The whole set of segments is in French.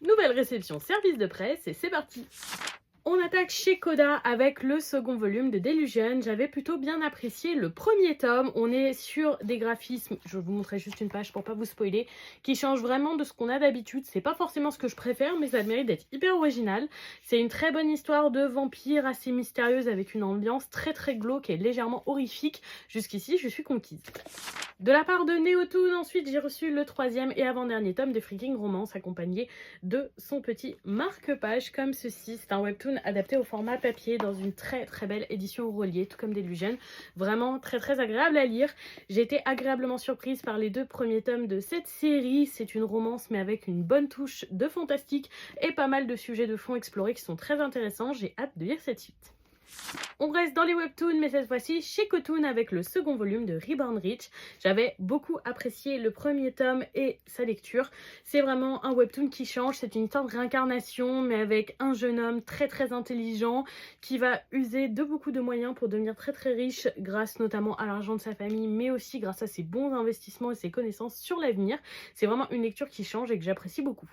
Nouvelle réception service de presse et c'est parti. On attaque chez Coda avec le second volume de Delusion. J'avais plutôt bien apprécié le premier tome. On est sur des graphismes, je vais vous montrer juste une page pour pas vous spoiler, qui changent vraiment de ce qu'on a d'habitude. C'est pas forcément ce que je préfère, mais ça mérite d'être hyper original. C'est une très bonne histoire de vampire assez mystérieuse avec une ambiance très glauque et légèrement horrifique. Jusqu'ici, je suis conquise. De la part de Neotoon, ensuite, j'ai reçu le troisième et avant-dernier tome de Freaking Romance accompagné de son petit marque-page comme ceci. C'est un webtoon adapté au format papier dans une très belle édition au relié, tout comme Delusion. Vraiment très agréable à lire. J'ai été agréablement surprise par les deux premiers tomes de cette série. C'est une romance mais avec une bonne touche de fantastique et pas mal de sujets de fond explorés qui sont très intéressants. J'ai hâte de lire cette suite. On reste dans les webtoons, mais cette fois-ci chez Cotoon avec le second volume de Reborn Rich. J'avais beaucoup apprécié le premier tome et sa lecture. C'est vraiment un webtoon qui change, c'est une histoire de réincarnation, mais avec un jeune homme très intelligent qui va user de beaucoup de moyens pour devenir très riche grâce notamment à l'argent de sa famille, mais aussi grâce à ses bons investissements et ses connaissances sur l'avenir. C'est vraiment une lecture qui change et que j'apprécie beaucoup.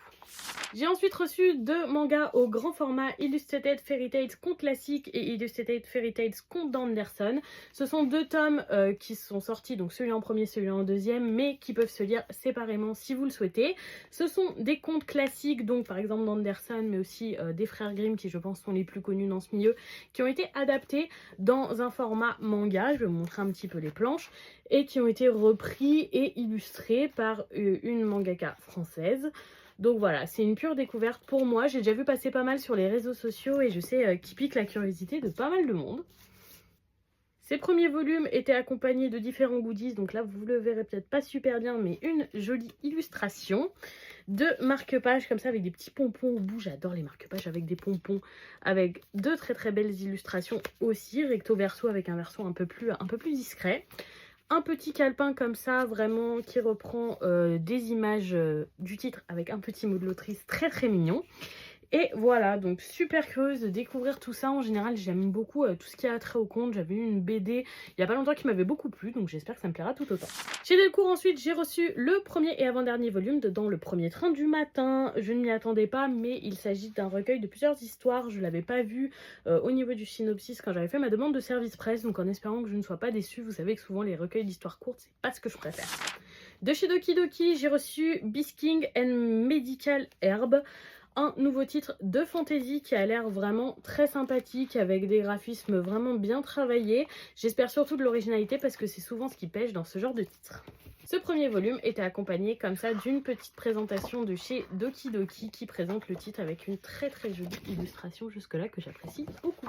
J'ai ensuite reçu deux mangas au grand format, Illustrated Fairy Tales Contes classiques et Illustrated Fairy Tales Contes d'Anderson. Ce sont deux tomes qui sont sortis, donc celui en premier, celui en deuxième, mais qui peuvent se lire séparément si vous le souhaitez. Ce sont des contes classiques, donc par exemple d'Anderson, mais aussi des frères Grimm, qui je pense sont les plus connus dans ce milieu, qui ont été adaptés dans un format manga. Je vais vous montrer un petit peu les planches, et qui ont été repris et illustrés par une mangaka française. Donc voilà, c'est une pure découverte pour moi. J'ai déjà vu passer pas mal sur les réseaux sociaux et je sais qu'il pique la curiosité de pas mal de monde. Ces premiers volumes étaient accompagnés de différents goodies, donc là vous le verrez peut-être pas super bien, mais une jolie illustration de marque-pages comme ça avec des petits pompons au bout. J'adore les marque-pages avec des pompons, avec de très belles illustrations aussi, recto verso avec un verso un peu plus discret. Un petit calepin comme ça, vraiment, qui reprend des images du titre avec un petit mot de l'autrice très mignon. Et voilà, donc super curieuse de découvrir tout ça. En général, j'aime beaucoup tout ce qui a trait au conte. J'avais eu une BD il n'y a pas longtemps qui m'avait beaucoup plu, donc j'espère que ça me plaira tout autant. Chez Delcourt, ensuite, j'ai reçu le premier et avant-dernier volume de Dans le premier train du matin. Je ne m'y attendais pas, mais il s'agit d'un recueil de plusieurs histoires. Je ne l'avais pas vu au niveau du synopsis quand j'avais fait ma demande de service presse, donc en espérant que je ne sois pas déçue. Vous savez que souvent les recueils d'histoires courtes, c'est pas ce que je préfère. De chez Doki Doki, j'ai reçu Bisking and Medical Herb, un nouveau titre de fantasy qui a l'air vraiment très sympathique avec des graphismes vraiment bien travaillés. J'espère surtout de l'originalité parce que c'est souvent ce qui pêche dans ce genre de titre. Ce premier volume était accompagné comme ça d'une petite présentation de chez Doki Doki qui présente le titre avec une très jolie illustration jusque-là que j'apprécie beaucoup.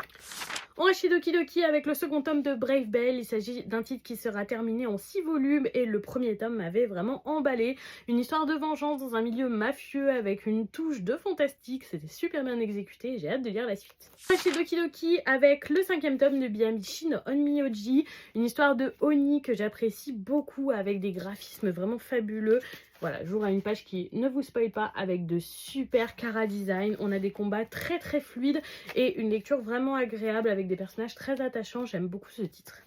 On reste chez Doki Doki avec le second tome de Brave Belle. Il s'agit d'un titre qui sera terminé en 6 volumes et le premier tome m'avait vraiment emballé. Une histoire de vengeance dans un milieu mafieux avec une touche de fantastique. C'était super bien exécuté et j'ai hâte de lire la suite. On reste chez Doki Doki avec le 5e tome de Biyamichi no Onmyoji. Une histoire de Oni que j'apprécie beaucoup avec des graphismes vraiment fabuleux. Voilà, j'ouvre à une page qui ne vous spoil pas avec de super chara design. On a des combats très fluides et une lecture vraiment agréable avec des personnages très attachants. J'aime beaucoup ce titre.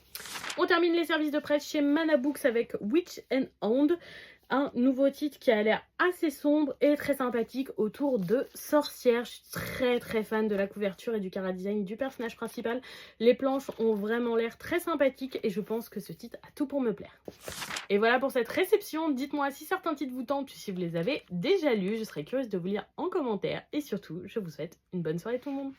On termine les services de presse chez Mana Books avec Witch and Hound. Un nouveau titre qui a l'air assez sombre et très sympathique autour de sorcières. Je suis très fan de la couverture et du chara design du personnage principal. Les planches ont vraiment l'air très sympathiques et je pense que ce titre a tout pour me plaire. Et voilà pour cette réception. Dites-moi si certains titres vous tentent, si vous les avez déjà lus. Je serais curieuse de vous lire en commentaire et surtout, je vous souhaite une bonne soirée tout le monde.